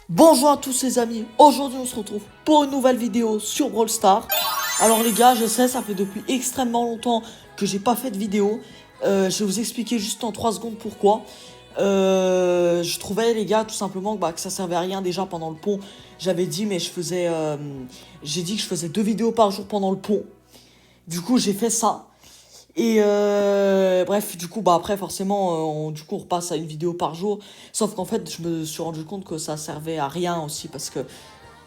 Bonjour à tous les amis, aujourd'hui on se retrouve pour une nouvelle vidéo sur Brawl Stars. Alors les gars, je sais, ça fait depuis extrêmement longtemps que j'ai pas fait de vidéo. Je vais vous expliquer juste en 3 secondes pourquoi. Je trouvais les gars tout simplement que ça servait à rien. Déjà pendant le pont, j'avais dit mais j'ai dit que je faisais 2 vidéos par jour pendant le pont. Du coup j'ai fait ça. Et bref, du coup, après, forcément, on repasse à une vidéo par jour. Sauf qu'en fait, je me suis rendu compte que ça servait à rien aussi parce que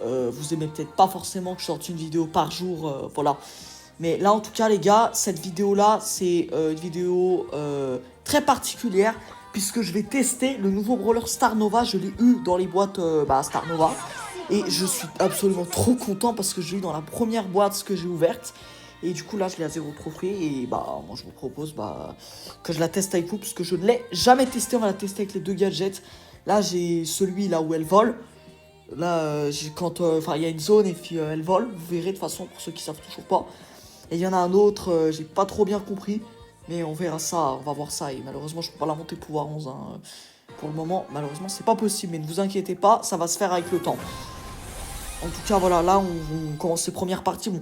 vous aimez peut-être pas forcément que je sorte une vidéo par jour, voilà. Mais là, en tout cas, les gars, cette vidéo-là, c'est une vidéo très particulière puisque je vais tester le nouveau brawler Star Nova. Je l'ai eu dans les boîtes Star Nova. Et je suis absolument trop content parce que je l'ai eu dans la première boîte que j'ai ouverte. Et du coup là je l'ai à 0 trophée et moi je vous propose que je la teste avec vous parce que je ne l'ai jamais testé. On va la tester avec les 2 gadgets. Là j'ai celui là où elle vole. Là il y a une zone et puis elle vole. Vous verrez de toute façon pour ceux qui savent toujours pas. Et il y en a un autre, j'ai pas trop bien compris. Mais on verra ça, on va voir ça. Et malheureusement je peux pas la monter pouvoir 11 hein. Pour le moment malheureusement c'est pas possible. Mais ne vous inquiétez pas, ça va se faire avec le temps. En tout cas voilà, là on commence les premières parties. Bon,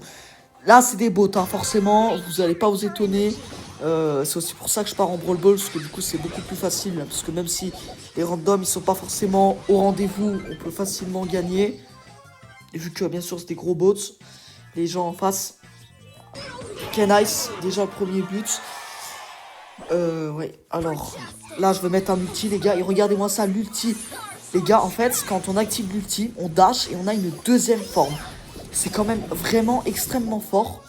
là, c'est des bots, hein, forcément, vous allez pas vous étonner. C'est aussi pour ça que je pars en Brawl Ball, parce que du coup, c'est beaucoup plus facile. Parce que même si les randoms, ils sont pas forcément au rendez-vous, on peut facilement gagner. Et vu que, bien sûr, c'est des gros bots, les gens en face. Ok, nice, déjà le premier but. Ouais, alors, là, je vais mettre un ulti, les gars. Et regardez-moi ça, l'ulti. Les gars, en fait, quand on active l'ulti, on dash et on a une deuxième forme. C'est quand même vraiment extrêmement fort.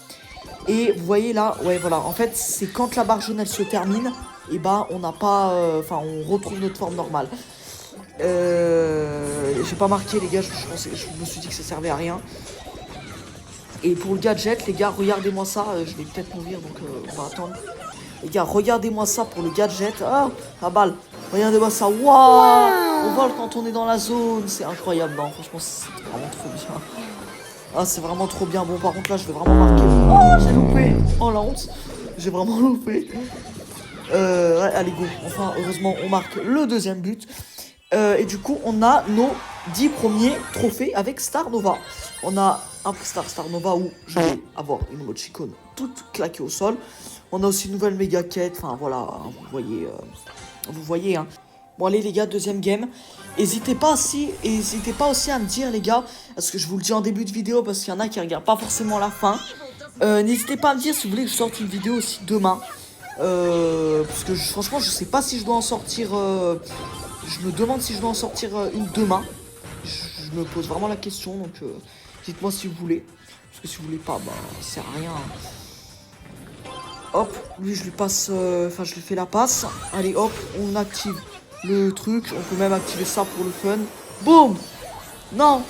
Et vous voyez là, ouais voilà, en fait c'est quand la barre jaune elle se termine, et on n'a pas, on retrouve notre forme normale. J'ai pas marqué les gars, je me suis dit que ça servait à rien. Et pour le gadget les gars, regardez-moi ça, je vais peut-être mourir donc on va attendre. Les gars, regardez-moi ça pour le gadget, ah la balle, regardez-moi ça, waouh, on vole quand on est dans la zone, c'est incroyable, non franchement c'est vraiment trop bien. Ah, c'est vraiment trop bien. Bon, par contre, là, je vais vraiment marquer. Oh, j'ai loupé. Oh, la honte. J'ai vraiment loupé. Ouais, allez, go. Enfin, heureusement, on marque le deuxième but. Et du coup, on a nos 10 premiers trophées avec Star Nova. On a un Star Nova où je vais avoir une Mochicone toute claquée au sol. On a aussi une nouvelle méga quête. Enfin, voilà, hein, vous voyez, hein. Bon allez les gars, deuxième game. N'hésitez pas aussi à me dire les gars, parce que je vous le dis en début de vidéo, parce qu'il y en a qui regardent pas forcément la fin. N'hésitez pas à me dire si vous voulez que je sorte une vidéo aussi demain. Parce que franchement je sais pas si je dois en sortir, je me demande si je dois en sortir une demain. Je me pose vraiment la question, donc dites-moi si vous voulez. Parce que si vous voulez pas, ça sert à rien. Hop, lui je lui passe, je lui fais la passe. Allez hop, on active le truc, on peut même activer ça pour le fun. Boum. Non.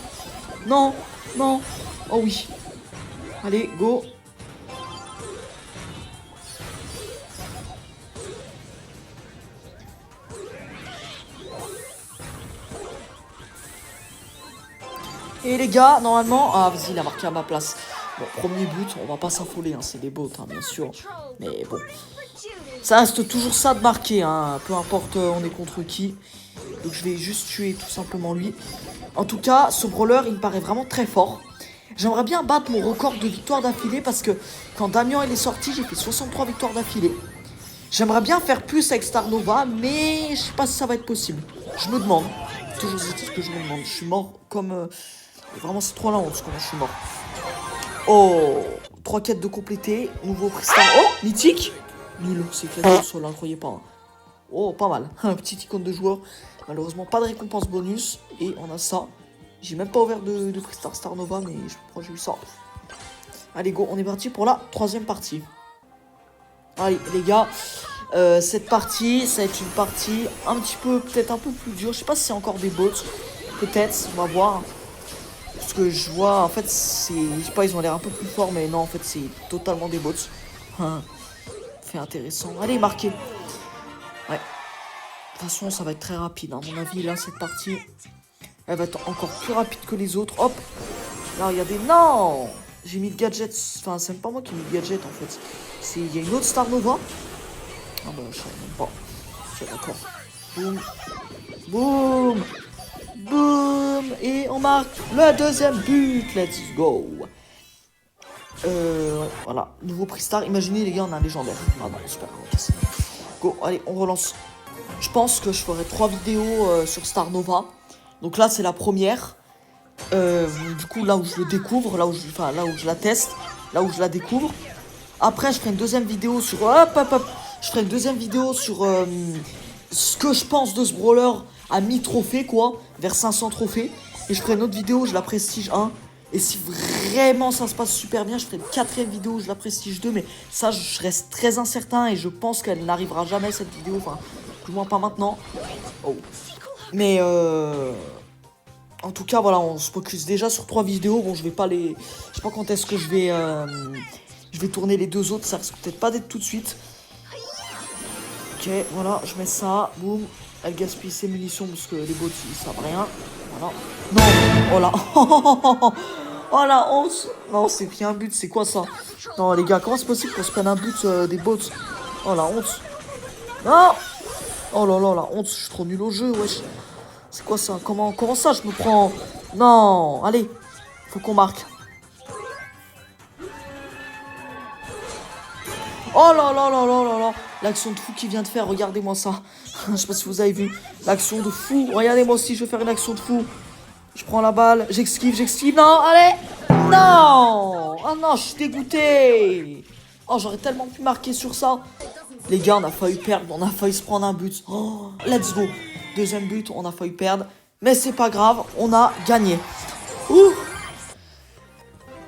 Non. Non. Oh oui. Allez, go. Et les gars, normalement... Ah, vas-y, il a marqué à ma place. Bon, premier but, on va pas s'affoler, hein, c'est des bots, hein, bien sûr. Mais bon. Ça reste toujours ça de marquer, hein, peu importe on est contre qui. Donc je vais juste tuer tout simplement lui. En tout cas, ce brawler, il me paraît vraiment très fort. J'aimerais bien battre mon record de victoires d'affilée parce que quand Damien il est sorti, j'ai fait 63 victoires d'affilée. J'aimerais bien faire plus avec Star Nova, mais je sais pas si ça va être possible. Je me demande. Toujours ce que je me demande. Je suis mort comme... Vraiment, c'est trop la honte comment je suis mort. Oh, 3 quêtes de compléter. Nouveau cristal. Oh, mythique. Nul, c'est claqué au sol, hein, croyez pas. Hein. Oh, pas mal. Un petit icône de joueur. Malheureusement, pas de récompense bonus. Et on a ça. J'ai même pas ouvert de prix Star Nova, mais je crois que j'ai eu ça. Allez, go, on est parti pour la 3e partie. Allez, les gars, cette partie, ça va être une partie un petit peu, peut-être un peu plus dure. Je sais pas si c'est encore des bots. Peut-être, on va voir. Parce que je vois, en fait, je sais pas, ils ont l'air un peu plus forts, mais non, en fait, c'est totalement des bots. Fait intéressant. Allez, marqué. Ouais. De toute façon, ça va être très rapide. À mon avis, là, cette partie, elle va être encore plus rapide que les autres. Hop. Là, regardez. Non. J'ai mis le gadget. Enfin, c'est même pas moi qui ai mis le gadget, en fait. Il y a une autre Star Nova. Ah bah, je sais même pas. Ok, d'accord. Boum. Boum. Boum. et on marque le deuxième but. Let's go. Voilà, nouveau prix star. Imaginez les gars, on a un légendaire. Ah non, super. Go, allez, on relance. Je pense que je ferai 3 vidéos sur Star Nova. Donc là, c'est la première. Du coup, là où je le découvre, là où je la teste, là où je la découvre. Après, je ferai une deuxième vidéo sur... Je ferai une deuxième vidéo sur ce que je pense de ce brawler à mi-trophée, quoi. Vers 500 trophées. Et je ferai une autre vidéo, je la prestige 1. Et si vraiment ça se passe super bien, je ferai une 4ème vidéo où je la prestige 2. Mais ça, je reste très incertain et je pense qu'elle n'arrivera jamais, cette vidéo. Enfin, du moins pas maintenant. Oh. Mais en tout cas, voilà, on se focus déjà sur 3 vidéos. Bon, je vais pas les... Je sais pas quand est-ce que je vais tourner les 2 autres. Ça risque peut-être pas d'être tout de suite. Ok, voilà, je mets ça. Boum. Elle gaspille ses munitions parce que les bots, ils savent rien. Voilà. Non, oh là. Oh la honte. Non, c'est pris un but, c'est quoi ça? Non, les gars, comment c'est possible qu'on se prenne un but des bots? Oh la honte. Non. Oh là là, la honte, je suis trop nul au jeu, wesh. C'est quoi ça? Comment ça je me prends? Non, allez, faut qu'on marque. Oh là là là là là là. L'action de fou qu'il vient de faire, regardez-moi ça. Je sais pas si vous avez vu. L'action de fou. Regardez-moi aussi, je vais faire une action de fou. Je prends la balle, j'esquive. Non, allez. Non. Oh non, je suis dégoûté. Oh, j'aurais tellement pu marquer sur ça. Les gars, on a failli perdre, on a failli se prendre un but. Oh, let's go. Deuxième but, on a failli perdre. Mais c'est pas grave, on a gagné. Ouh.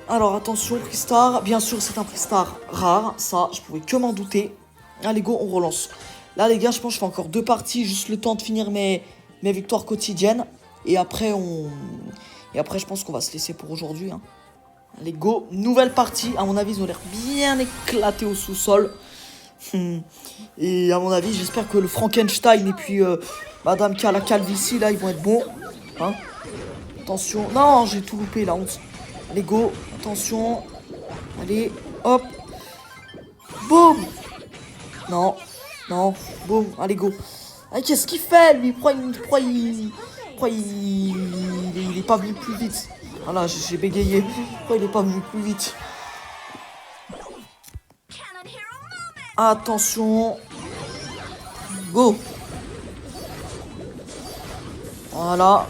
Alors attention, prix star. Bien sûr, c'est un prix star rare. Ça, je pouvais que m'en douter. Allez, go, on relance. Là, les gars, je pense que je fais encore 2 parties. Juste le temps de finir mes victoires quotidiennes. Et après, je pense qu'on va se laisser pour aujourd'hui. Hein. Allez, go. Nouvelle partie. À mon avis, ils ont l'air bien éclatés au sous-sol. Et à mon avis, j'espère que le Frankenstein et puis Madame K, la calvitie, là, ils vont être bons. Hein. Attention. Non, j'ai tout loupé, la honte. Allez, go. Attention. Allez, hop. Boum. Non. Non. Boum. Allez, go. Ah, qu'est-ce qu'il fait, lui? Pourquoi il est pas venu plus vite? Voilà, j'ai bégayé. Pourquoi il est pas venu plus vite? Attention. Go. Voilà.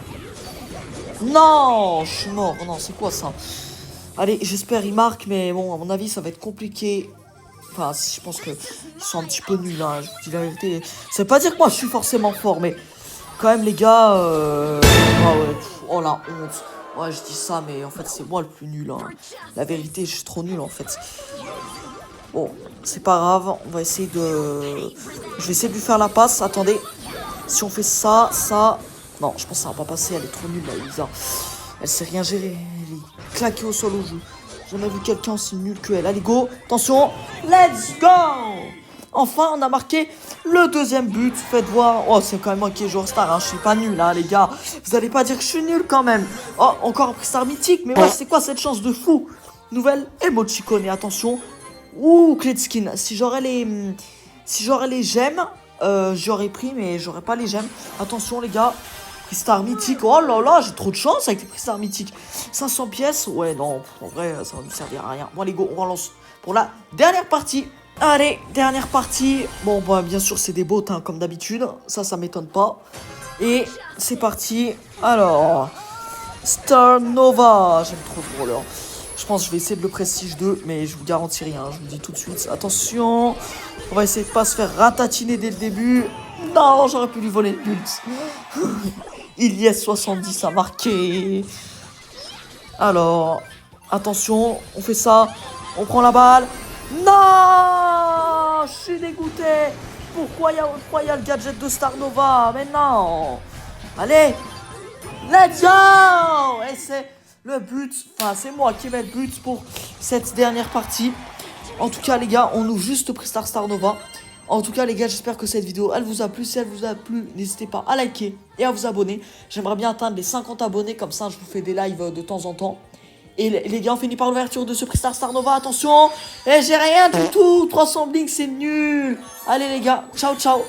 Non, je suis mort. Non, c'est quoi ça? Allez, j'espère il marque, mais bon, à mon avis, ça va être compliqué. Enfin, je pense qu'ils sont un petit peu nuls, hein, je vous dis la vérité. Ça veut pas dire que moi, je suis forcément fort, mais quand même, les gars... Ah ouais, oh la honte. Ouais, je dis ça, mais en fait, c'est moi le plus nul. Hein. La vérité, je suis trop nul, en fait. Bon, c'est pas grave, on va essayer de... Je vais essayer de lui faire la passe, attendez. Si on fait ça... Non, je pense que ça va pas passer, elle est trop nulle, là, Elisa. Elle sait rien gérer, elle est claquée au sol au jeu. J'ai jamais vu quelqu'un aussi nul que elle. Allez, go, attention, let's go. Enfin, on a marqué le deuxième but, faites voir. Oh, c'est quand même moi qui ai joueur star, hein. Je suis pas nul, hein, les gars. Vous allez pas dire que je suis nul, quand même. Oh, encore un prix star mythique, mais ouais, c'est quoi cette chance de fou? Nouvelle émoticône, et attention. Ouh, clé de skin. Si j'aurais les gemmes, j'aurais pris, mais j'aurais pas les gemmes. Attention, les gars. Prix star mythique. Oh là là, j'ai trop de chance avec les prix star mythiques. 500 pièces. Ouais, non, en vrai, ça va nous servir à rien. Bon, allez, go, on relance pour la dernière partie. Allez, dernière partie. Bon, bah, bien sûr, c'est des bots, hein, comme d'habitude. Ça m'étonne pas. Et c'est parti. Alors, Star Nova. J'aime trop ce brawler. Je pense que je vais essayer de le prestige 2, mais je vous garantis rien, je vous le dis tout de suite. Attention, on va essayer de pas se faire ratatiner dès le début. Non, j'aurais pu lui voler le but. Il y a 70 à marquer. Alors, attention, on fait ça. On prend la balle. Non, je suis dégoûté. Pourquoi il y a le gadget de Star Nova? Mais non. Allez, let's go. Et c'est... le but, enfin c'est moi qui mets le but pour cette dernière partie. En tout cas les gars, on ouvre juste prix Star Nova. En tout cas les gars, j'espère que cette vidéo elle vous a plu. Si elle vous a plu, n'hésitez pas à liker et à vous abonner. J'aimerais bien atteindre les 50 abonnés, comme ça je vous fais des lives de temps en temps. Et les gars, on finit par l'ouverture de ce prix Star Nova. Attention, et j'ai rien du tout. 300 blinks, c'est nul. Allez les gars, ciao ciao.